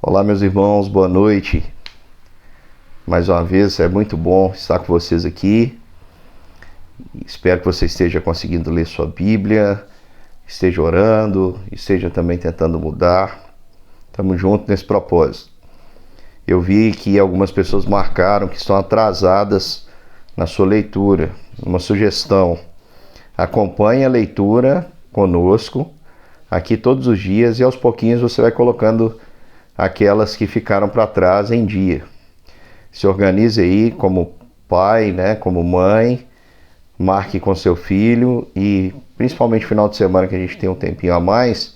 Olá, meus irmãos, boa noite. Mais uma vez, é muito bom estar com vocês aqui. Espero que você esteja conseguindo ler sua Bíblia, esteja orando, esteja também tentando mudar. Estamos juntos nesse propósito. Eu vi que algumas pessoas marcaram que estão atrasadas na sua leitura. Uma sugestão: acompanhe a leitura conosco aqui todos os dias e aos pouquinhos você vai colocando aquelas que ficaram para trás em dia. Se organize aí como pai, como mãe, marque com seu filho e principalmente no final de semana que a gente tem um tempinho a mais,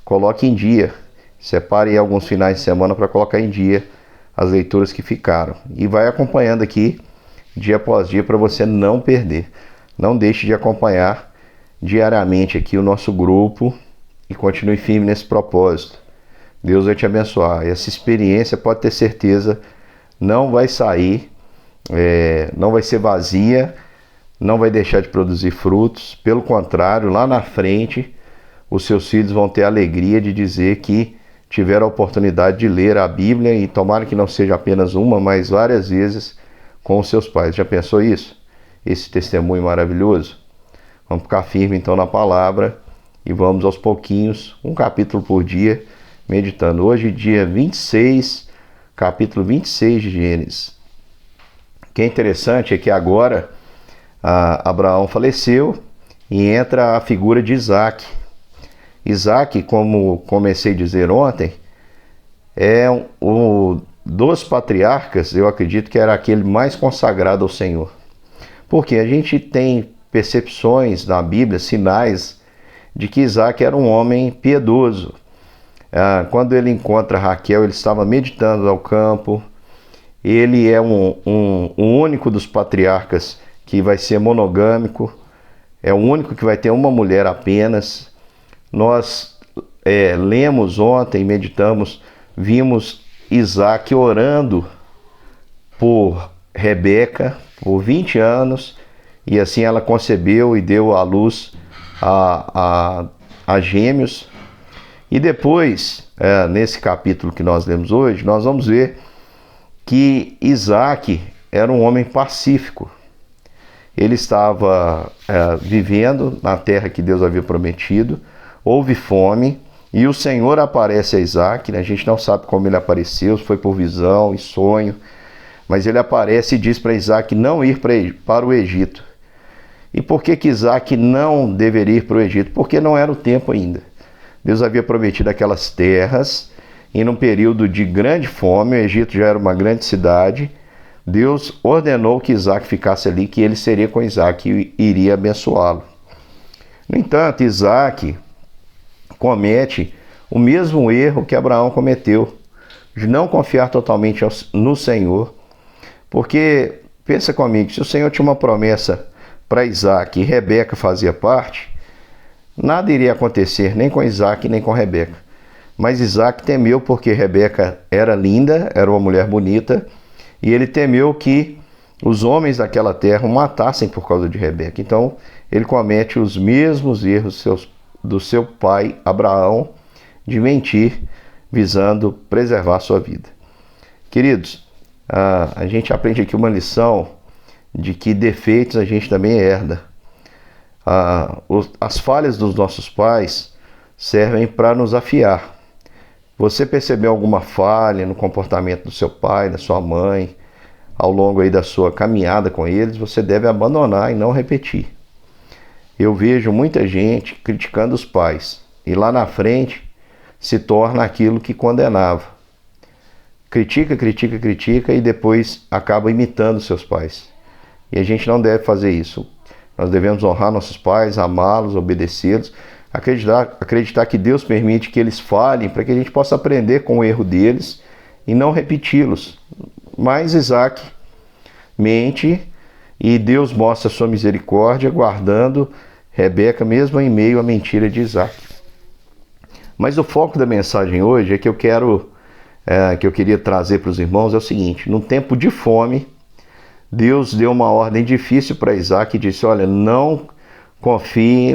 coloque em dia. Separe aí alguns finais de semana para colocar em dia as leituras que ficaram e vai acompanhando aqui dia após dia para você não perder. Não deixe de acompanhar diariamente aqui o nosso grupo e continue firme nesse propósito. Deus vai te abençoar. Essa experiência, pode ter certeza, não vai sair, não vai ser vazia, não vai deixar de produzir frutos. Pelo contrário, lá na frente, os seus filhos vão ter a alegria de dizer que tiveram a oportunidade de ler a Bíblia e tomara que não seja apenas uma, mas várias vezes com os seus pais. Já pensou isso? Esse testemunho maravilhoso? Vamos ficar firme então na palavra e vamos aos pouquinhos, um capítulo por dia, meditando. Hoje, dia 26, capítulo 26 de Gênesis. O que é interessante é que agora Abraão faleceu e entra a figura de Isaac. Isaac, como comecei a dizer ontem, é dos patriarcas, eu acredito que era aquele mais consagrado ao Senhor. Porque a gente tem percepções na Bíblia, sinais de que Isaac era um homem piedoso. Quando ele encontra Raquel, ele estava meditando ao campo. Ele é um único dos patriarcas que vai ser monogâmico. É o único que vai ter uma mulher apenas. Nós lemos ontem, meditamos, vimos Isaac orando por Rebeca por 20 anos. E assim ela concebeu e deu à luz a gêmeos. E depois, nesse capítulo que nós lemos hoje, nós vamos ver que Isaac era um homem pacífico. Ele estava vivendo na terra que Deus havia prometido, houve fome, e o Senhor aparece a Isaac, A gente não sabe como ele apareceu, se foi por visão e sonho, mas ele aparece e diz para Isaac não ir para o Egito. E por que Isaac não deveria ir para o Egito? Porque não era o tempo ainda. Deus havia prometido aquelas terras e num período de grande fome, o Egito já era uma grande cidade, Deus ordenou que Isaac ficasse ali, que ele seria com Isaac e iria abençoá-lo. No entanto, Isaac comete o mesmo erro que Abraão cometeu, de não confiar totalmente no Senhor, porque, pensa comigo, se o Senhor tinha uma promessa para Isaac e Rebeca fazia parte, nada iria acontecer, nem com Isaac, nem com Rebeca. Mas Isaac temeu porque Rebeca era linda, era uma mulher bonita, e ele temeu que os homens daquela terra o matassem por causa de Rebeca. Então, ele comete os mesmos erros do seu pai Abraão, de mentir, visando preservar sua vida. Queridos, a gente aprende aqui uma lição de que defeitos a gente também herda. As falhas dos nossos pais servem para nos afiar. Você percebeu alguma falha no comportamento do seu pai, da sua mãe, ao longo aí da sua caminhada com eles, você deve abandonar e não repetir. Eu vejo muita gente criticando os pais e lá na frente se torna aquilo que condenava. Critica e depois acaba imitando seus pais. E a gente não deve fazer isso. Nós devemos honrar nossos pais, amá-los, obedecê-los, acreditar que Deus permite que eles falhem para que a gente possa aprender com o erro deles e não repeti-los. Mas Isaac mente e Deus mostra sua misericórdia guardando Rebeca mesmo em meio à mentira de Isaac. Mas o foco da mensagem hoje que eu queria trazer para os irmãos é o seguinte: num tempo de fome, Deus deu uma ordem difícil para Isaac e disse: olha, não confie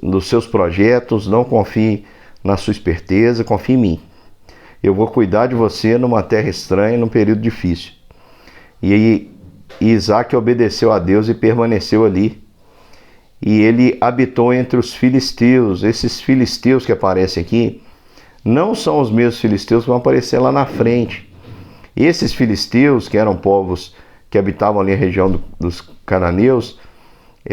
nos seus projetos, não confie na sua esperteza, confia em mim. Eu vou cuidar de você numa terra estranha, num período difícil. E aí Isaac obedeceu a Deus e permaneceu ali. E ele habitou entre os filisteus. Esses filisteus que aparecem aqui não são os mesmos filisteus que vão aparecer lá na frente. Esses filisteus, que eram povos que habitavam ali a região dos cananeus,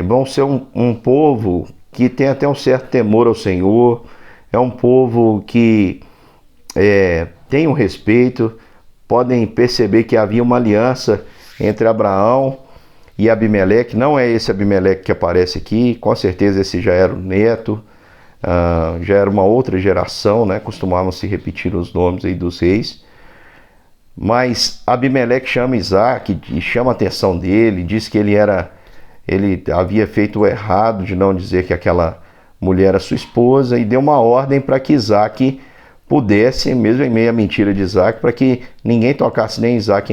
vão ser um povo que tem até um certo temor ao Senhor. É um povo que tem um respeito. Podem perceber que havia uma aliança entre Abraão e Abimeleque. Não é esse Abimeleque que aparece aqui, com certeza esse já era o neto, já era uma outra geração, né? Costumavam se repetir os nomes aí dos reis. Mas Abimeleque chama Isaac e chama a atenção dele, diz que ele havia feito o errado de não dizer que aquela mulher era sua esposa, e deu uma ordem para que Isaac pudesse, mesmo em meio à mentira de Isaac, para que ninguém tocasse nem Isaac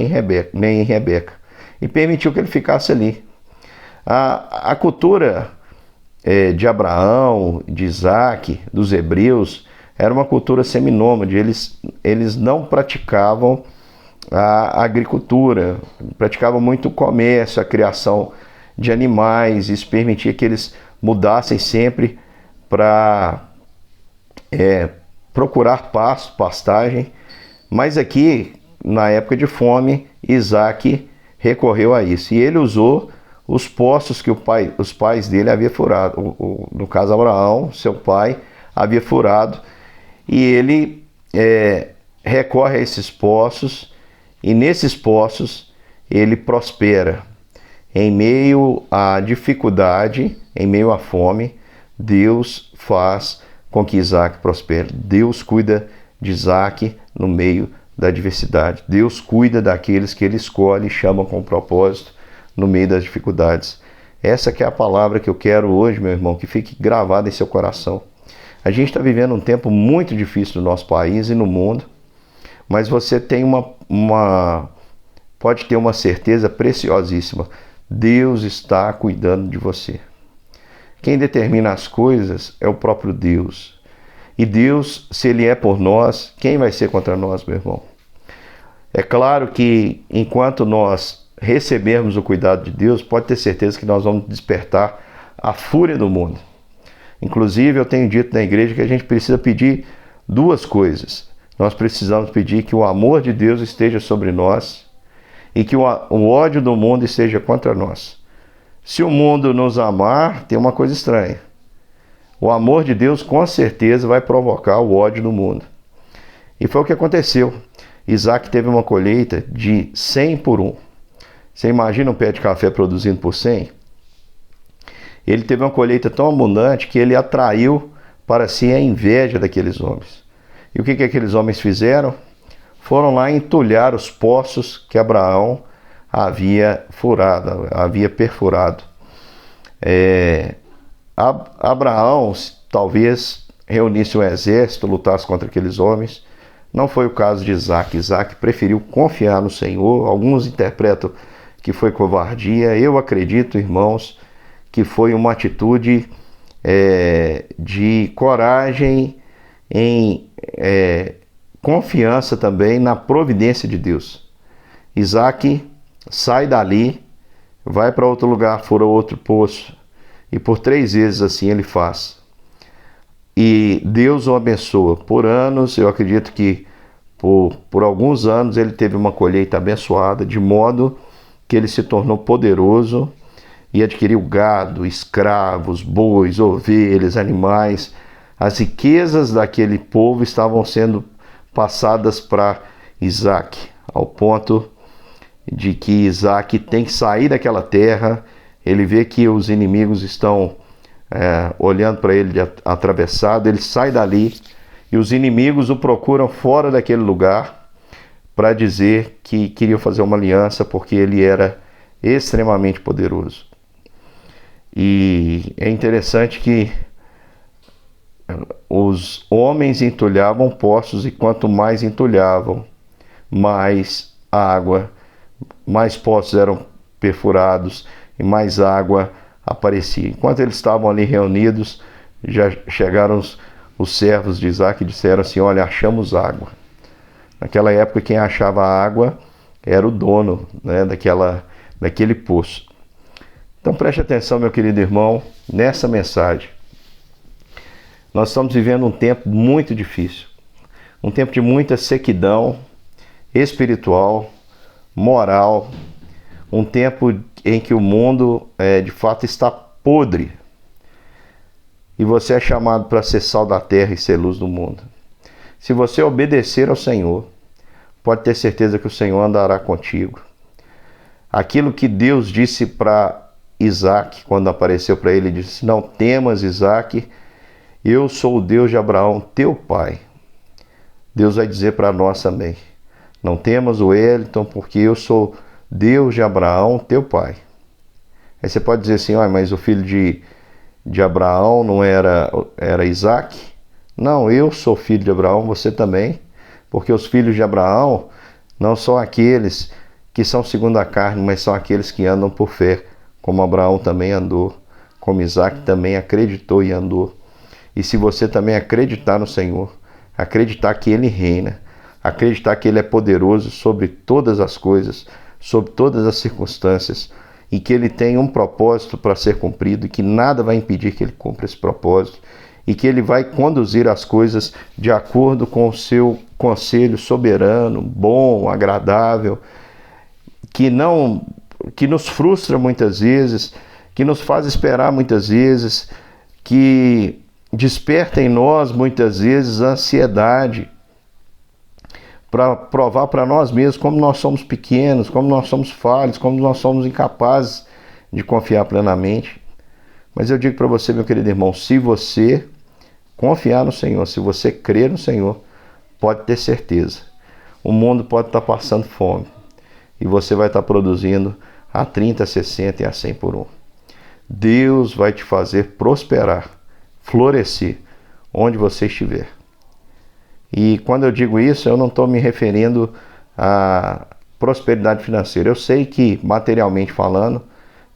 nem em Rebeca, e permitiu que ele ficasse ali. A cultura de Abraão, de Isaac, dos hebreus, era uma cultura seminômade. Eles não praticavam a agricultura, praticavam muito o comércio, a criação de animais. Isso permitia que eles mudassem sempre para procurar pasto, pastagem. Mas aqui, na época de fome, Isaac recorreu a isso. E ele usou os poços que os pais dele haviam furado. No caso, Abraão, seu pai, havia furado. E ele recorre a esses poços. E nesses poços ele prospera. Em meio à dificuldade, em meio à fome, Deus faz com que Isaac prospere. Deus cuida de Isaac no meio da adversidade. Deus cuida daqueles que ele escolhe e chama com propósito no meio das dificuldades. Essa que é a palavra que eu quero hoje, meu irmão, que fique gravada em seu coração. A gente está vivendo um tempo muito difícil no nosso país e no mundo, mas você tem pode ter uma certeza preciosíssima. Deus está cuidando de você. Quem determina as coisas é o próprio Deus. E Deus, se Ele é por nós, quem vai ser contra nós, meu irmão? É claro que enquanto nós recebermos o cuidado de Deus, pode ter certeza que nós vamos despertar a fúria do mundo. Inclusive, eu tenho dito na igreja que a gente precisa pedir duas coisas. Nós precisamos pedir que o amor de Deus esteja sobre nós e que o ódio do mundo esteja contra nós. Se o mundo nos amar, tem uma coisa estranha. O amor de Deus com certeza vai provocar o ódio do mundo. E foi o que aconteceu. Isaac teve uma colheita de 100 por 1. Você imagina um pé de café produzindo por 100? Ele teve uma colheita tão abundante que ele atraiu para si a inveja daqueles homens. E o que aqueles homens fizeram? Foram lá entulhar os poços que Abraão havia perfurado. Abraão talvez reunisse um exército, lutasse contra aqueles homens. Não foi o caso de Isaac. Isaac preferiu confiar no Senhor. Alguns interpretam que foi covardia. Eu acredito, irmãos, que foi uma atitude de coragem, em confiança também na providência de Deus. Isaac sai dali, vai para outro lugar, fura outro poço, e por 3 vezes assim ele faz. E Deus o abençoa. Por anos, eu acredito que por alguns anos ele teve uma colheita abençoada, de modo que ele se tornou poderoso e adquiriu gado, escravos, bois, ovelhas, animais. As riquezas daquele povo estavam sendo passadas para Isaac, ao ponto de que Isaac tem que sair daquela terra. Ele vê que os inimigos estão olhando para ele atravessado. Ele sai dali e os inimigos o procuram fora daquele lugar para dizer que queriam fazer uma aliança, porque ele era extremamente poderoso. E é interessante que os homens entulhavam poços, e quanto mais entulhavam, mais água, mais poços eram perfurados e mais água aparecia. Enquanto eles estavam ali reunidos, já chegaram os servos de Isaac disseram assim: olha, achamos água. Naquela época, quem achava água era o dono, né, daquele poço. Então preste atenção, meu querido irmão, nessa mensagem. Nós estamos vivendo um tempo muito difícil, um tempo de muita sequidão espiritual, moral, um tempo em que o mundo de fato está podre. E você é chamado para ser sal da terra e ser luz do mundo. Se você obedecer ao Senhor, pode ter certeza que o Senhor andará contigo. Aquilo que Deus disse para Isaac, quando apareceu para ele, disse: não temas, Isaac, eu sou o Deus de Abraão, teu pai. Deus vai dizer para nós também: não temas, o Wellington, porque eu sou Deus de Abraão, teu pai. Aí você pode dizer assim: mas o filho de Abraão não era Isaac? Não, eu sou filho de Abraão, você também, porque os filhos de Abraão não são aqueles que são segundo a carne, mas são aqueles que andam por fé, como Abraão também andou, como Isaac também acreditou e andou. E se você também acreditar no Senhor, acreditar que Ele reina, acreditar que Ele é poderoso sobre todas as coisas, sobre todas as circunstâncias, e que Ele tem um propósito para ser cumprido, e que nada vai impedir que Ele cumpra esse propósito, e que Ele vai conduzir as coisas de acordo com o seu conselho soberano, bom, agradável, que nos frustra muitas vezes, que nos faz esperar muitas vezes, que desperta em nós muitas vezes a ansiedade, para provar para nós mesmos como nós somos pequenos, como nós somos falhos, como nós somos incapazes de confiar plenamente. Mas eu digo para você, meu querido irmão, se você confiar no Senhor, se você crer no Senhor, pode ter certeza, o mundo pode estar passando fome e você vai estar produzindo a 30, 60 e a 100 por um. Deus vai te fazer prosperar, florescer onde você estiver. E quando eu digo isso, eu não estou me referindo à prosperidade financeira. Eu sei que, materialmente falando,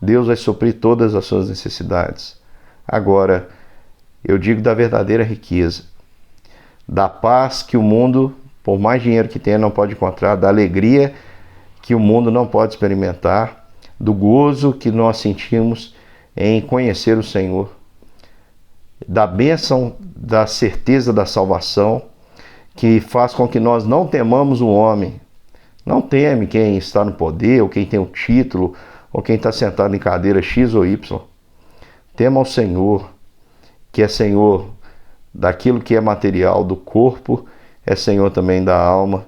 Deus vai suprir todas as suas necessidades. Agora, eu digo da verdadeira riqueza, da paz que o mundo, por mais dinheiro que tenha, não pode encontrar, da alegria que o mundo não pode experimentar, do gozo que nós sentimos em conhecer o Senhor, da bênção, da certeza da salvação, que faz com que nós não temamos o homem. Não teme quem está no poder, ou quem tem o título, ou quem está sentado em cadeira X ou Y. Tema ao Senhor, que é Senhor daquilo que é material do corpo, é Senhor também da alma.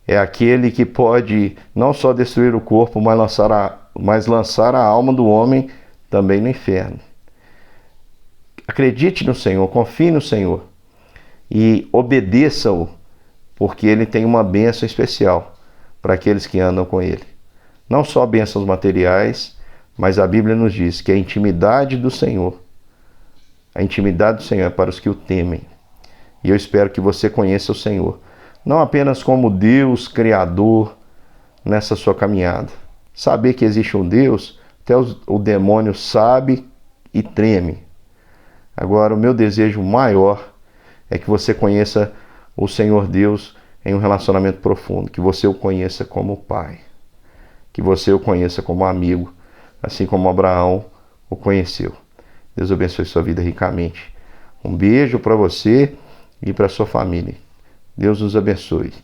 É aquele que pode não só destruir o corpo, mas lançar a alma do homem também no inferno. Acredite no Senhor, confie no Senhor e obedeça-o, porque Ele tem uma bênção especial para aqueles que andam com Ele. Não só bênçãos materiais, mas a Bíblia nos diz que a intimidade do Senhor é para os que o temem. E eu espero que você conheça o Senhor, não apenas como Deus Criador nessa sua caminhada. Saber que existe um Deus, até o demônio sabe e treme. Agora, o meu desejo maior é que você conheça o Senhor Deus em um relacionamento profundo, que você o conheça como Pai, que você o conheça como amigo, assim como Abraão o conheceu. Deus abençoe sua vida ricamente. Um beijo para você e para sua família. Deus nos abençoe.